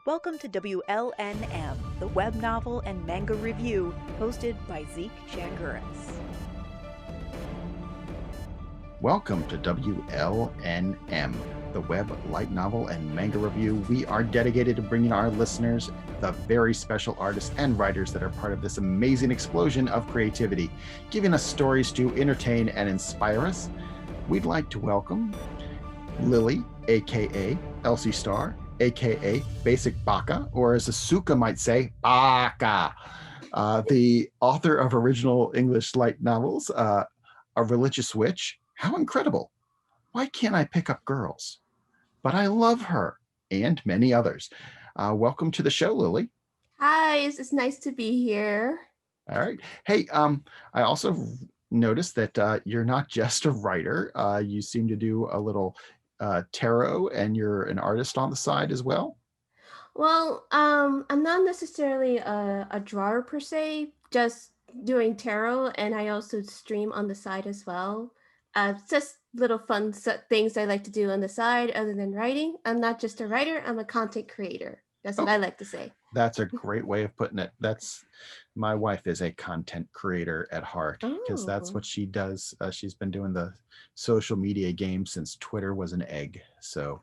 Welcome to WLNM, the web novel and manga review, hosted by Zeke Changuris. Welcome to WLNM, the web light novel and manga review. We are dedicated to bringing our listeners the very special artists and writers that are part of this amazing explosion of creativity, giving us stories to entertain and inspire us. We'd like to welcome Lily, aka Elsie Starr, aka Basic Baka, or as Asuka might say, Baka, the author of original English light novels, A Religious Witch. How incredible. Why can't I pick up girls? But I love her, and many others. Welcome to the show, Lily. Hi, it's nice to be here. All right. Hey, I also noticed that you're not just a writer. You seem to do a little tarot, and you're an artist on the side as well. Well, I'm not necessarily a drawer per se, just doing tarot, and I also stream on the side as well. Just little fun things I like to do on the side other than writing. I'm not just a writer, I'm a content creator. That's what I like to say. That's a great way of putting it. My wife is a content creator at heart because that's what she does. She's been doing the social media game since Twitter was an egg. So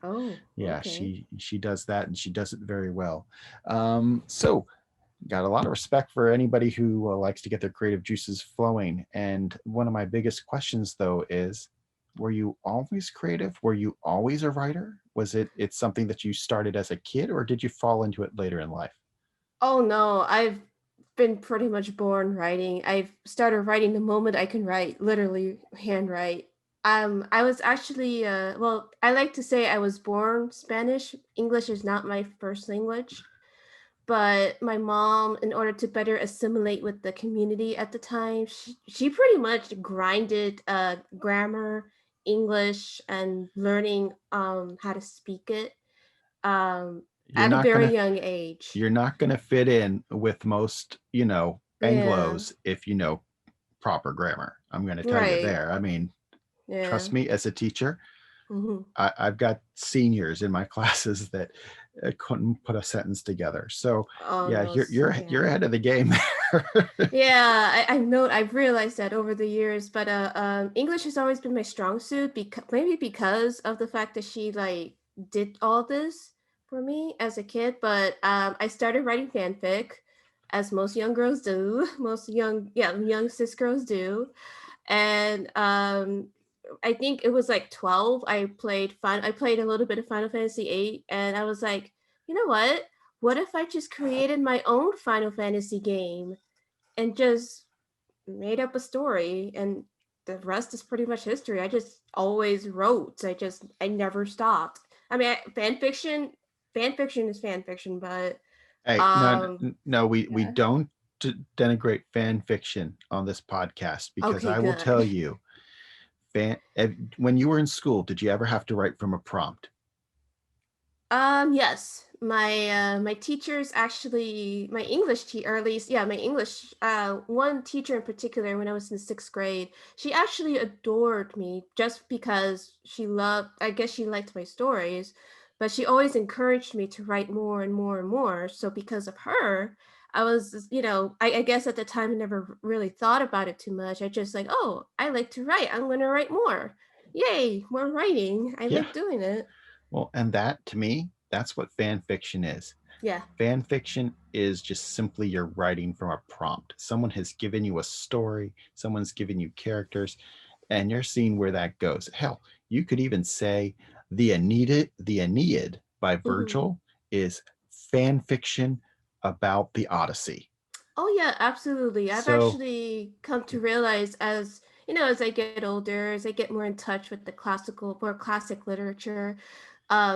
yeah, okay. she does that, and she does it very well. So got a lot of respect for anybody who likes to get their creative juices flowing. And one of my biggest questions though is, were you always creative? Were you always a writer? Was it's something that you started as a kid, or did you fall into it later in life? Oh no, I've been pretty much born writing. I've started writing the moment I can write, literally handwrite. I was actually I like to say I was born Spanish. English is not my first language. But my mom, in order to better assimilate with the community at the time, she pretty much grinded grammar, English, and learning how to speak it at a very young age. You're not going to fit in with most, Anglos if you know proper grammar. I'm going to tell you there. I mean, trust me, as a teacher, I've got seniors in my classes that couldn't put a sentence together. So you're ahead of the game there. Yeah, I've realized that over the years, but English has always been my strong suit, because of the fact that she did all this for me as a kid. But I started writing fanfic, as most young girls do, young cis girls do, and I think it was 12. I played a little bit of Final Fantasy VIII, and I was like, you know what? What if I just created my own Final Fantasy game and just made up a story, and the rest is pretty much history. I just always wrote. I never stopped. I mean, fan fiction is fan fiction, but hey, no, we don't denigrate fan fiction on this podcast, because I will tell you, when you were in school, did you ever have to write from a prompt? Yes. My teachers actually, my English teacher, or at least, my English, one teacher in particular, when I was in 6th grade, she actually adored me just because I guess she liked my stories, but she always encouraged me to write more and more and more. So because of her, I was, I guess at the time I never really thought about it too much. I just oh, I like to write. I'm going to write more. Yay, more writing. I like doing it. Well, and that, to me, that's what fan fiction is. Yeah. Fan fiction is just simply you're writing from a prompt. Someone has given you a story, someone's given you characters, and you're seeing where that goes. Hell, you could even say the Aeneid by Virgil is fan fiction about the Odyssey. Oh yeah, absolutely. I've actually come to realize, as as I get older, as I get more in touch with the more classic literature,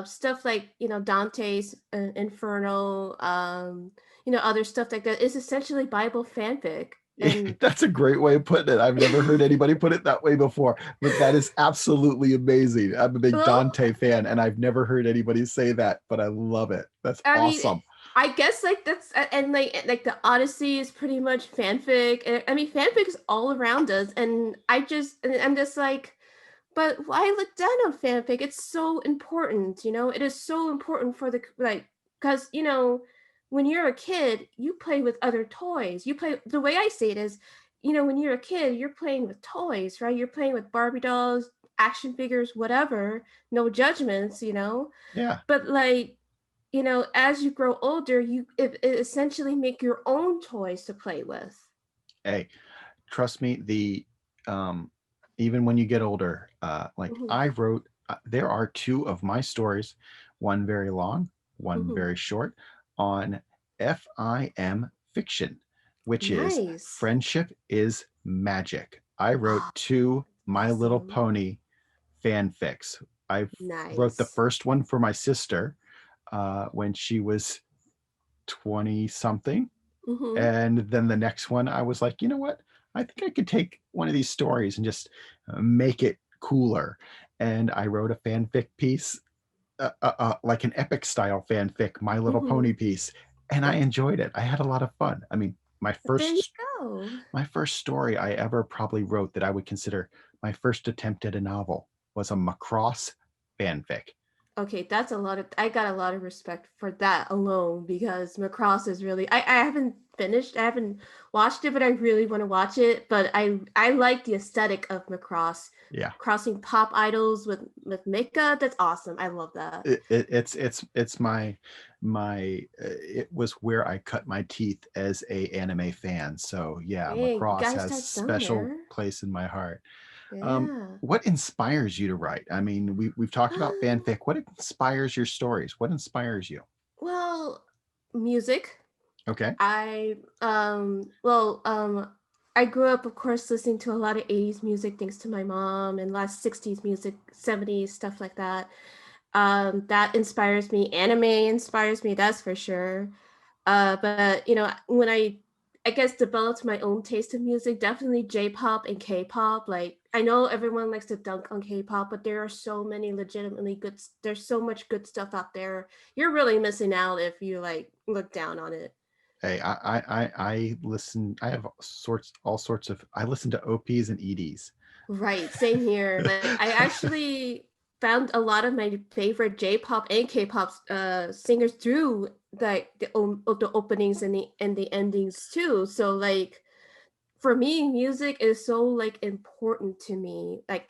stuff like Dante's Inferno, other stuff like that is essentially Bible fanfic. And that's a great way of putting it. I've never heard anybody put it that way before, but that is absolutely amazing. I'm a big Dante fan, and I've never heard anybody say that, but I love it. That's awesome. I guess that's, and like the Odyssey is pretty much fanfic. I mean, fanfic is all around us, and I'm just but why look down on fanfic? It's so important, it is so important for the because when you're a kid, you play with other toys. You play the way I see it is, when you're a kid, you're playing with toys, right? You're playing with Barbie dolls, action figures, whatever. No judgments. Yeah. But like, as you grow older, it essentially make your own toys to play with. Hey, trust me, um, even when you get older, like Hmm. I wrote, there are two of my stories, one very long, one Hmm. very short, on FIM fiction, which is Nice. Friendship is Magic. I wrote Oh, two My Little awesome. Pony fanfics. I wrote the Nice. first one for my sister when she was 20 something. Hmm. And then the next one, I was like, you know what? I think I could take one of these stories and just make it cooler. And I wrote a fanfic piece, like an epic style fanfic, My Little Hmm. Pony piece, and I enjoyed it. I had a lot of fun. I mean, There you go. my first story I ever probably wrote that I would consider my first attempt at a novel was a Macross fanfic. Okay, that's a lot of I got a lot of respect for that alone because Macross is really I haven't finished, I haven't watched it, but I really want to watch it. But I like the aesthetic of Macross. Yeah. Crossing pop idols with Mika, that's awesome. I love that. It's it was where I cut my teeth as a anime fan. So yeah, Hey, you Macross guys has touched special somewhere. place in my heart. Yeah. What inspires you to write? I mean, we've talked about fanfic. What inspires your stories? What inspires you? Well, music. Okay. I grew up, of course, listening to a lot of 80s music thanks to my mom, and last 60s music, 70s, stuff like that. That inspires me. Anime inspires me, that's for sure. But when I guess developed my own taste in music, definitely J-pop and K-pop. Like I know everyone likes to dunk on K-pop, but there are so many legitimately good. There's so much good stuff out there. You're really missing out if you like look down on it. Hey, I listen. I have all sorts of. I listen to OPs and EDs. Right, same here. Like I actually found a lot of my favorite J-pop and K-pop singers through like the openings and the endings too. So like for me, music is so like important to me. Like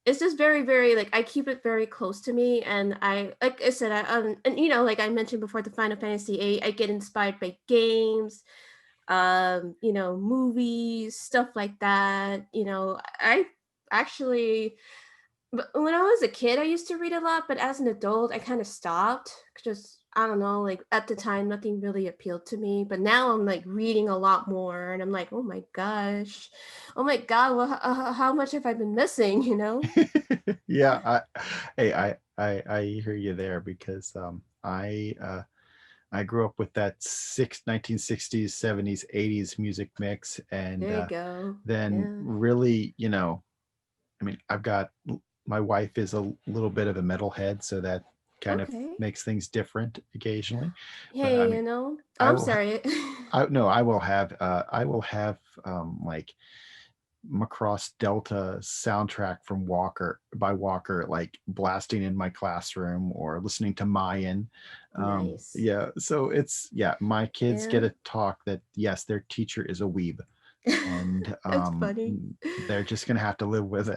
it's just very, very like I keep it very close to me, and I like I said, and like I mentioned before, the Final Fantasy VIII, I get inspired by games, movies, stuff like that. I actually, but when I was a kid, I used to read a lot, but as an adult, I kind of stopped. Just I don't know, like at the time, nothing really appealed to me. But now I'm like reading a lot more, and I'm like, oh my gosh, oh my god, well, how much have I been missing? Yeah, hey, I hear you there because I grew up with that 1960s, 70s, 80s music mix, and There you go. then Yeah. really, I mean, my wife is a little bit of a metalhead, so that kind of Okay. makes things different occasionally. But I Hey, mean, Oh, I I'm will, sorry. I will have like Macross Delta soundtrack from Walker, like blasting in my classroom or listening to Mayan. Nice. Yeah, so my kids Yeah. get a talk that yes, their teacher is a weeb, and That's funny. they're just gonna have to live with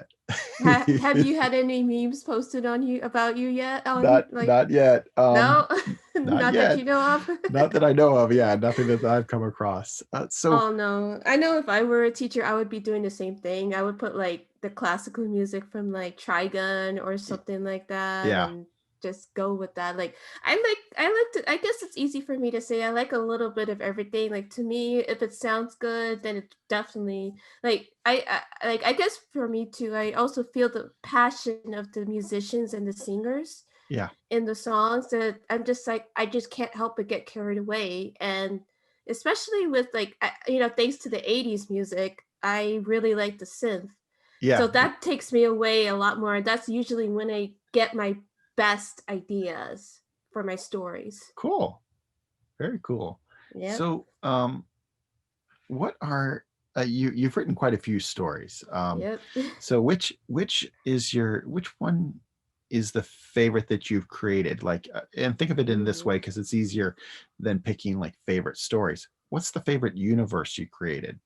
Have it. you had any memes posted on you about you yet? On not like not yet. no, Not not that yet. you know of. Not that I know of. Yeah, nothing that I've come across. So Oh no. I know if I were a teacher, I would be doing the same thing. I would put like the classical music from like Trigun or something like that yeah, and just go with that. Like I like to I guess it's easy for me to say I like a little bit of everything. Like to me, if it sounds good, then it's definitely like I guess for me too, I also feel the passion of the musicians and the singers yeah, in the songs that I'm just like I just can't help but get carried away, and especially with like thanks to the 80s music, I really like the synth. So yeah. that takes me away a lot more. That's usually when I get my best ideas for my stories. Cool. Very cool. Yep. So, what are you've written quite a few stories. Yep. So which one is the favorite that you've created? Like, and think of it in this Ooh. way because it's easier than picking like favorite stories. What's the favorite universe you created?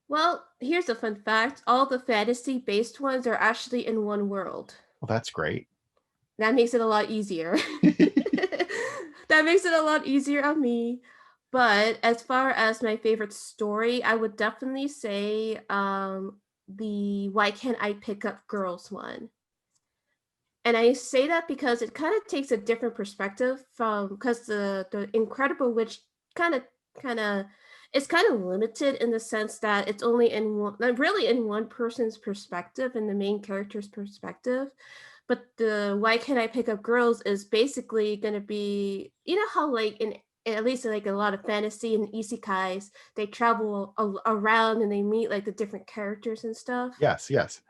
Well, here's a fun fact. All the fantasy-based ones are actually in one world. Well, that's great. That makes it a lot easier. That makes it a lot easier on me. But as far as my favorite story, I would definitely say the Why Can't I Pick Up Girls one. And I say that because it kind of takes a different perspective from because the Incredible Witch kind of kind of it's kind of limited in the sense that it's only in one like really in one person's perspective in the main character's perspective. But the Why Can't I Pick Up Girls is basically going to be, you know how like in at least like a lot of fantasy and isekais, they travel around and they meet like the different characters and stuff. Yes, yes.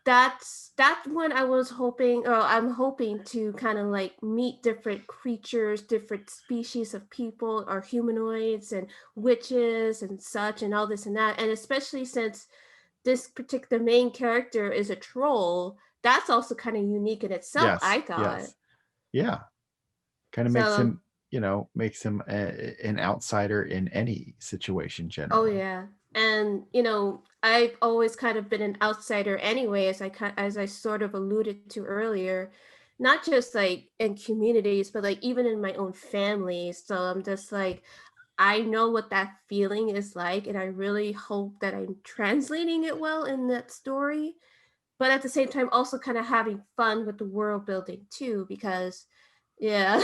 That's when I was hoping, or I'm hoping to kind of like meet different creatures, different species of people or humanoids and witches and such and all this and that. And especially since this particular main character is a troll, that's also kind of unique in itself, Yes, I thought. yes. Yeah. Kind of makes So, him, makes him an outsider in any situation oh generally. yeah. And I've always kind of been an outsider anyway, as I sort of alluded to earlier, not just like in communities, but like even in my own family. So I'm just like, I know what that feeling is like, and I really hope that I'm translating it well in that story. But at the same time, also kind of having fun with the world building too, because yeah,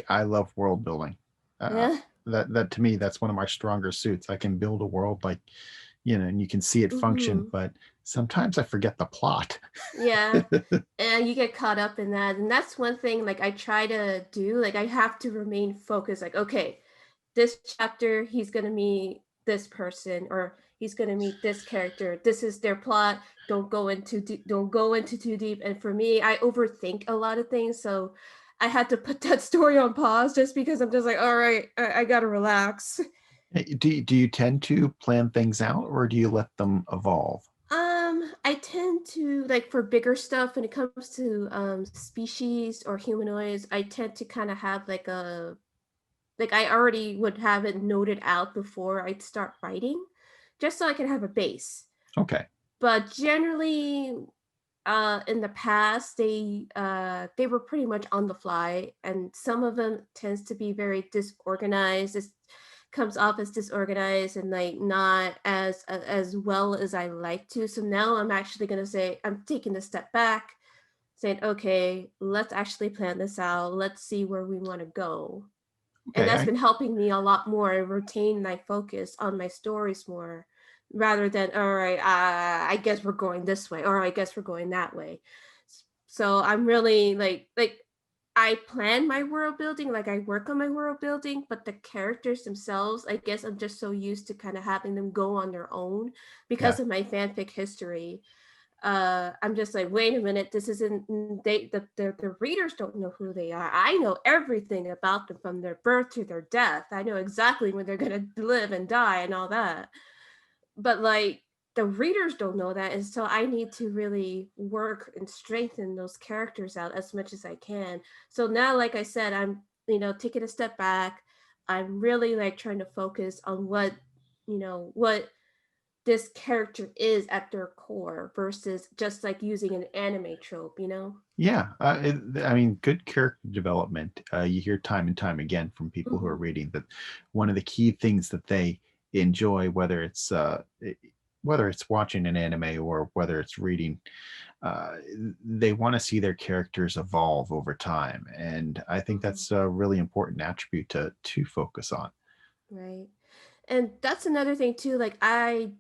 I love world building. Uh, yeah, that to me, that's one of my stronger suits. I can build a world like, and you can see it function, hmm, but sometimes I forget the plot. yeah. And you get caught up in that, and that's one thing like I try to do, like I have to remain focused, like okay, this chapter he's going to meet this person or he's going to meet this character, this is their plot, don't go into too deep. And for me, I overthink a lot of things, so I had to put that story on pause just because I'm just like, all right, I gotta relax. Do you tend to plan things out or do you let them evolve? I tend to like for bigger stuff when it comes to species or humanoids, I tend to kind of have like I already would have it noted out before I'd start writing, just so I can have a base. Okay. But generally, in the past, they were pretty much on the fly, and some of them tends to be very disorganized. It comes off as disorganized and like not as well as I like to. So now I'm actually gonna say I'm taking a step back, saying, okay, let's actually plan this out. Let's see where we want to go, and Okay. that's been helping me a lot more and retain my focus on my stories more rather than all right, I guess we're going this way or I guess we're going that way. So I'm really like I plan my world building, like I work on my world building, but the characters themselves, I guess I'm just so used to kind of having them go on their own Yeah. because of my fanfic history. I'm just like, wait a minute, this isn't the readers don't know who they are. I know everything about them from their birth to their death. I know exactly when they're gonna live and die and all that. But like the readers don't know that, and so I need to really work and strengthen those characters out as much as I can. So now, like I said, I'm taking a step back. I'm really like trying to focus on what this character is at their core versus just like using an anime trope. Yeah. I mean, good character development. You hear time and time again from people who are Hmm. reading that one of the key things that they enjoy, whether it's watching an anime or whether it's reading, uh, they want to see their characters evolve over time, and I think Hmm. that's a really important attribute to focus on. Right. And that's another thing too. Like I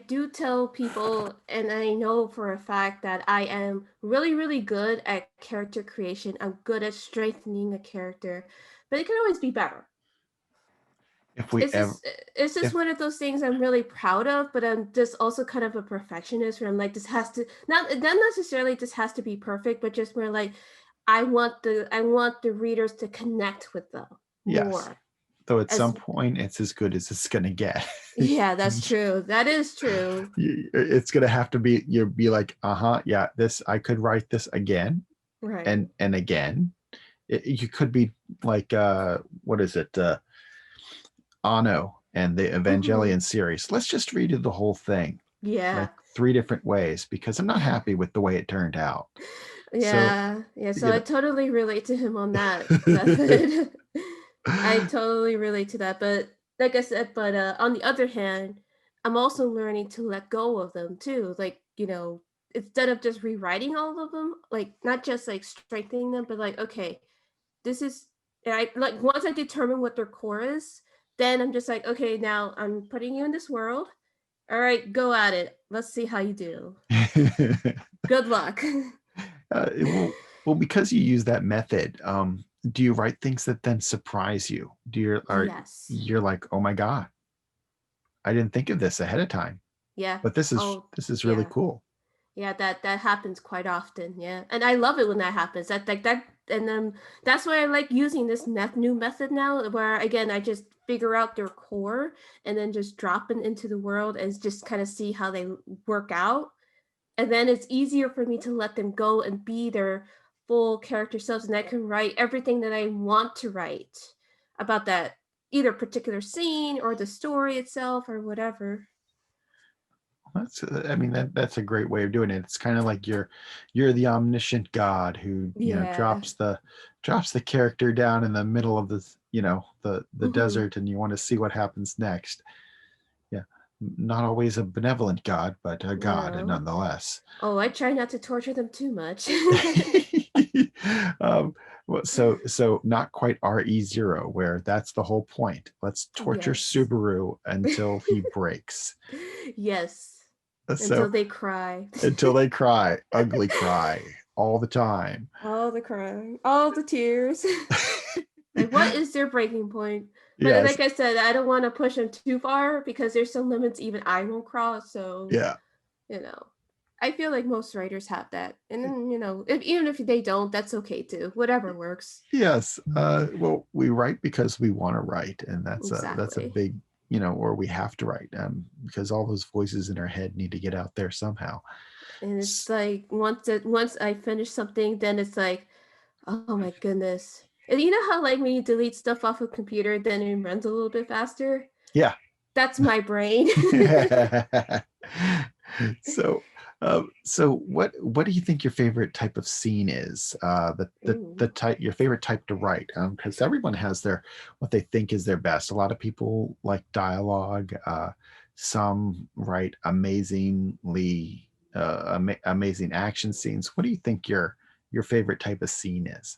do tell people, and I know for a fact that I am really, really good at character creation. I'm good at strengthening a character, but it can always be better. If we It's ever, just it's just if one of those things I'm really proud of, but I'm just also kind of a perfectionist where I'm like, this has to not necessarily this has to be perfect, but just more like I want the readers to connect with them yes, more. Though at As some point it's as good as it's gonna get. yeah, that's true. That is true. It's gonna have to be, you'll be like, yeah, this, I could write this again Right. and again. You could be like, what is it, Anno and the Hmm. Evangelion series. Let's just redo the whole thing like Yeah. 3 different ways because I'm not happy with the way it turned out. So, Yeah. Yeah. So you I know, totally relate to him on that method. I totally relate to that. But like I said, but on the other hand, I'm also learning to let go of them too. Like, instead of just rewriting all of them, like not just like strengthening them, but like, okay, this is I like once I determine what their core is, then I'm just like, okay, now I'm putting you in this world. All right, go at it. Let's see how you do. Good luck. well, because you use that method, do you write things that then surprise you? Yes. You're like, oh my God, I didn't think of this ahead of time, Yeah. but this is Oh, really yeah. cool. Yeah, that happens quite often. Yeah, and I love it when that happens. That like that, and that's why I like using this new method now, where again I just figure out their core and then just drop it into the world and just kind of see how they work out, and then it's easier for me to let them go and be their full character selves, and I can write everything that I want to write about that either particular scene or the story itself or whatever. That's, I mean, that's a great way of doing it. It's kind of like you're the omniscient God who, Yeah. drops the character down in the middle of the, the Hmm. desert, and you want to see what happens next. Yeah, not always a benevolent God, but a God No. nonetheless. Oh, I try not to torture them too much. um, so not quite RE0, where that's the whole point. Let's torture Yes. Subaru until he breaks. Yes. Until So they cry. until they cry, ugly cry all the time. All the crying, all the tears. Like, what is their breaking point? But Yes, like I said, I don't want to push them too far because there's some limits even I won't cross. So, yeah, you know, I feel like most writers have that. And then, even if they don't, that's okay too. Whatever works. yes. Well, we write because we want to write, and that's a Exactly. big, or we have to write, because all those voices in our head need to get out there somehow. And it's like once I finish something, then it's like, oh my goodness. And you know how like when you delete stuff off a computer, then it runs a little bit faster? Yeah. That's my brain. so so what do you think your favorite type of scene is, the Ooh. type, your favorite type to write, because everyone has their, what they think is their best. A lot of people like dialogue, some write amazingly, amazing action scenes. What do you think your favorite type of scene is?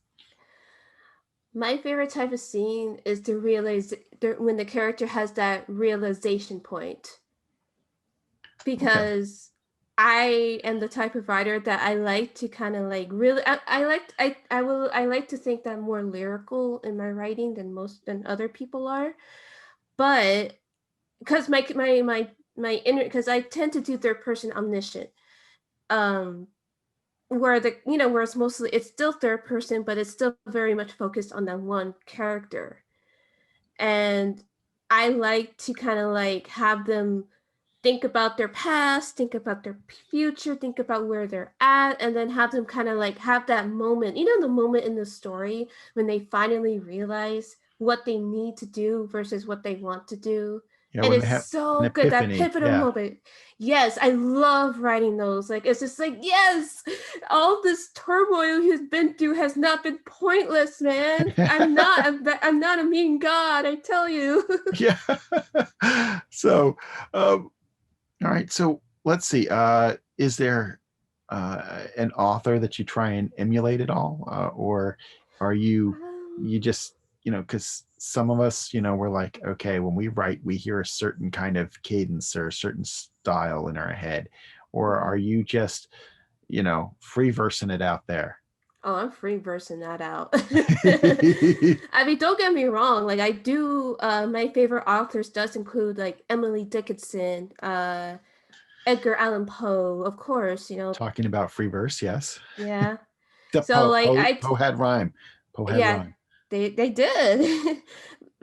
My favorite type of scene is to realize when the character has that realization point. Okay. Because I am the type of writer that I like to kind of like really I like to think that I'm more lyrical in my writing than other people are. But because my inner because I tend to do third person omniscient. Um where where it's still third person, but it's still very much focused on that one character. And I like to kind of like have them think about their past, think about their future, think about where they're at, and then have them kind of like have that moment, the moment in the story when they finally realize what they need to do versus what they want to do. Yeah, And when they it's have an so good, that epiphany. pivotal Yeah. moment. Yes, I love writing those. Like, it's just like, yes, all this turmoil he's been through has not been pointless, man. I'm not a mean god, I tell you. Yeah. So all right, so let's see. Is there an author that you try and emulate at all, or are you just, because some of us, we're like, okay, when we write, we hear a certain kind of cadence or a certain style in our head, or are Yeah. you just, free versing it out there? Oh, I'm free versing that out. I mean, don't get me wrong. Like, I do. My favorite authors does include like Emily Dickinson, Edgar Allan Poe, of course. Talking about free verse, yes. Yeah. The So like Poe had rhyme. Poe had yeah, rhyme. they did.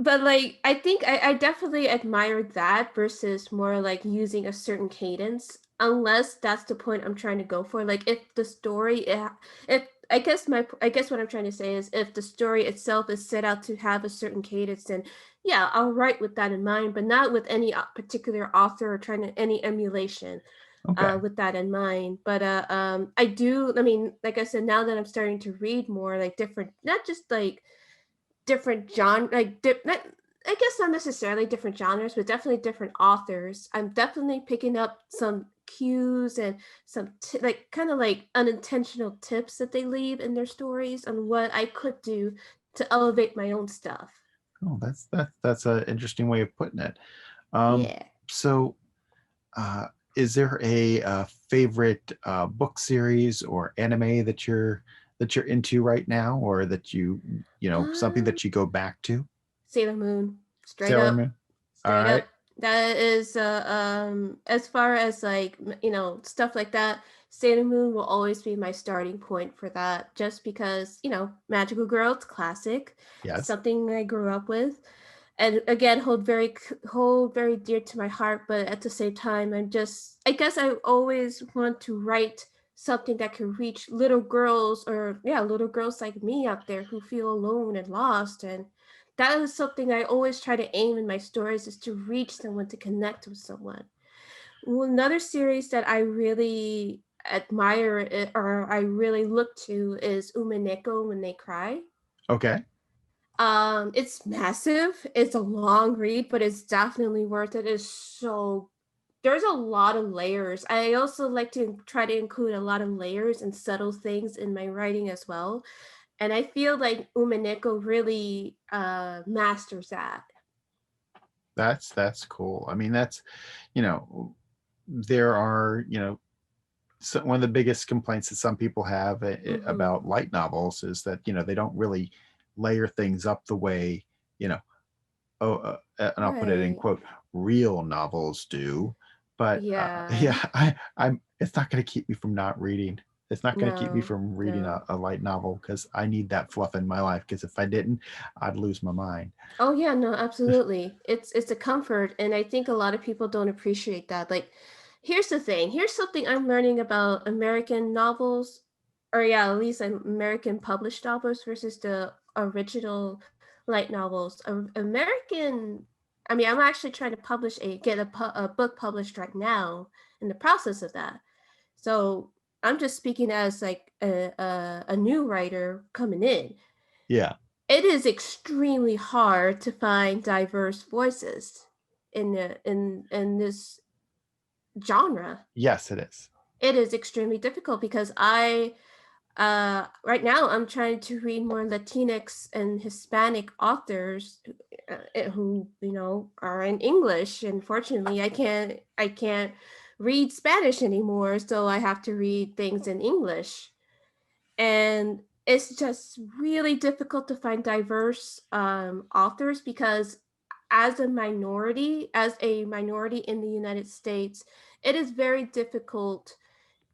but like I think I definitely admire that versus more like using a certain cadence, unless that's the point I'm trying to go for. Like if the story, if I guess what I'm trying to say is if the story itself is set out to have a certain cadence, then yeah, I'll write with that in mind, but not with any particular author or trying to any emulation Okay. with that in mind. But I do. I mean, like I said, now that I'm starting to read more, like different, not just like different genre, like not, I guess not necessarily different genres, but definitely different authors. I'm definitely picking up some cues and some like kind of like unintentional tips that they leave in their stories on what I could do to elevate my own stuff. Oh, that's an interesting way of putting it. Um, Yeah. so, uh, is there a, favorite book series or anime that you're into right now, or that you know something Um, that you go back to? Sailor Moon, straight Sailor up. Moon. All Straight right. up. That is as far as like stuff like that, Sailor Moon will always be my starting point for that just because, Magical Girl, it's classic, Yes. something I grew up with. And again, hold very dear to my heart, but at the same time I guess I always want to write something that can reach little girls, or yeah, little girls like me out there who feel alone and lost. And that is something I always try to aim in my stories, is to reach someone, to connect with someone. Well, another series that I really admire or I really look to is Umaneko When They Cry. Okay. It's massive. It's a long read, but it's definitely worth it. It's so there's a lot of layers. I also like to try to include a lot of layers and subtle things in my writing as well. And I feel like Umaneko really masters that. That's cool. I mean, that's you know, there are so one of the biggest complaints that some people have Mm-hmm. about light novels is that they don't really layer things up the way you know and I'll put it in Right. quote real novels do. But Yeah. yeah, I'm. It's not going to keep me from not reading. It's not going to keep me No. from reading No. a light novel because I need that fluff in my life. Because if I didn't, I'd lose my mind. Oh yeah, no, absolutely. It's a comfort, and I think a lot of people don't appreciate that. Like, here's the thing. Here's something I'm learning about American novels, or yeah, at least American published novels versus the original light novels. American, I mean, I'm actually trying to get a book published right now, in the process of that. So I'm just speaking as like a new writer coming in. Yeah. It is extremely hard to find diverse voices in this genre. Yes, it is. It is extremely difficult because I right now I'm trying to read more Latinx and Hispanic authors who are in English. And fortunately, I can't read Spanish anymore, so I have to read things in English. And it's just really difficult to find diverse authors because as a minority in the United States, it is very difficult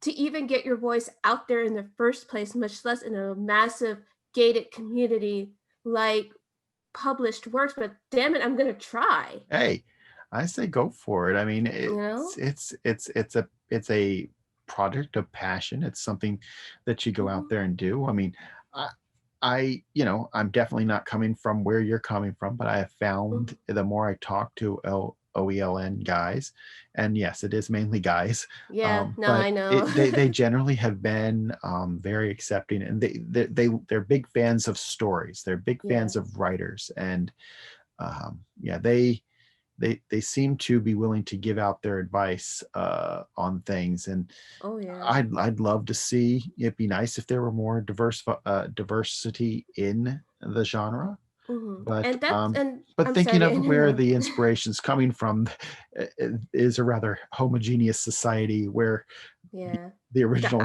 to even get your voice out there in the first place, much less in a massive gated community like published works. But damn it, I'm gonna try. Hey, I say go for it. I mean, You know? it's a product of passion. It's something that you go out Mhm. there and do. I mean, I I'm definitely not coming from where you're coming from, but I have found Mhm. the more I talk to OELN guys, and yes, it is mainly guys, Yeah, no, but I know. they generally have been very accepting, and they're big fans of stories. They're big Yeah. fans of writers, and yeah, they seem to be willing to give out their advice on things. And Oh yeah. I'd love to see. It'd be nice if there were more diversity in the genre, but And but I'm thinking sorry to of where interrupt. the inspiration's coming from is a rather homogeneous society where Yeah. the The original.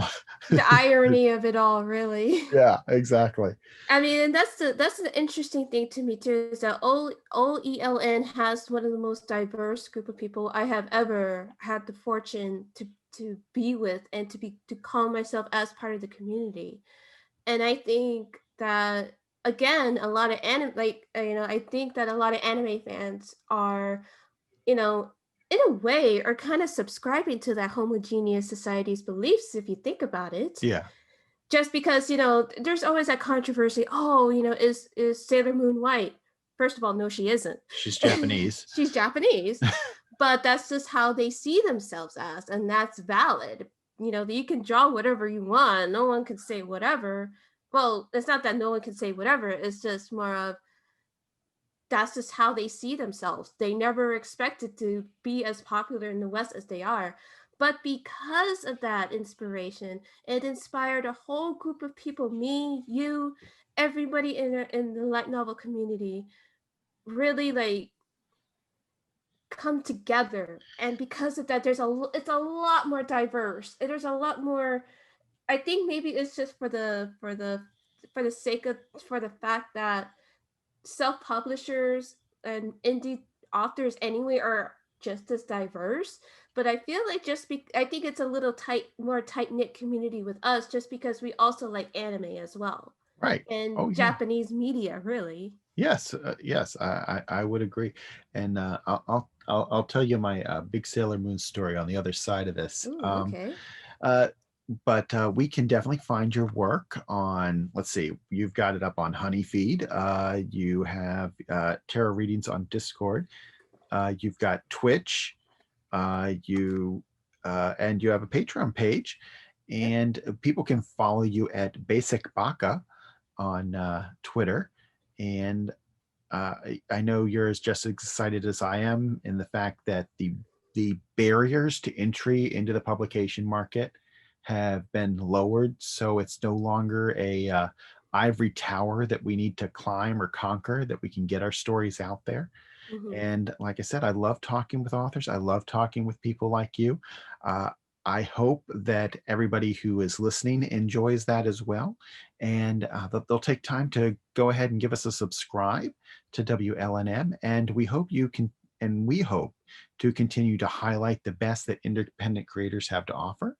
the irony of it all, really. Yeah, exactly. I mean, and that's the interesting thing to me too, is that OELN has one of the most diverse group of people I have ever had the fortune to be with, and to call myself as part of the community. And I think that again, a lot of anime, like I think that a lot of anime fans are, you know, in a way, are kind of subscribing to that homogeneous society's beliefs if you think about it. Yeah, Just because there's always that controversy. Oh, is Sailor Moon white? First of all, no, she isn't. she's Japanese. She's Japanese, but that's just how they see themselves as, and that's valid. You can draw whatever you want. No one can say whatever. Well, it's not that no one can say whatever. It's just more of that's just how they see themselves. They never expected to be as popular in the West as they are. But because of that inspiration, it inspired a whole group of people, me, you, everybody in the light novel community, really like come together. And because of that, it's a lot more diverse. And there's a lot more. I think maybe it's just for the sake of for the fact that self-publishers and indie authors anyway are just as diverse, but I feel like I think it's a little more tight-knit community with us just because we also like anime as well, Right. and Oh yeah. Japanese media really. Yes, yes, I would agree, and I'll tell you my big Sailor Moon story on the other side of this. Ooh, okay. Uh, but we can definitely find your work on. Let's see, you've got it up on Honeyfeed. You have tarot readings on Discord. You've got Twitch. You and you have a Patreon page, Yep. and people can follow you at Basic Baka on Twitter. And I know you're just as excited as I am in the fact that the barriers to entry into the publication market have been lowered, so it's no longer a ivory tower that we need to climb or conquer. That we can get our stories out there. Hmm. And like I said, I love talking with authors. I love talking with people like you. Uh, I hope that everybody who is listening enjoys that as well. And that they'll take time to go ahead and give us a subscribe to WLNM. And we hope you can, and we hope to continue to highlight the best that independent creators have to offer.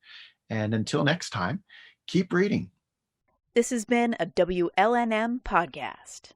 And until next time, keep reading. This has been a WLNM podcast.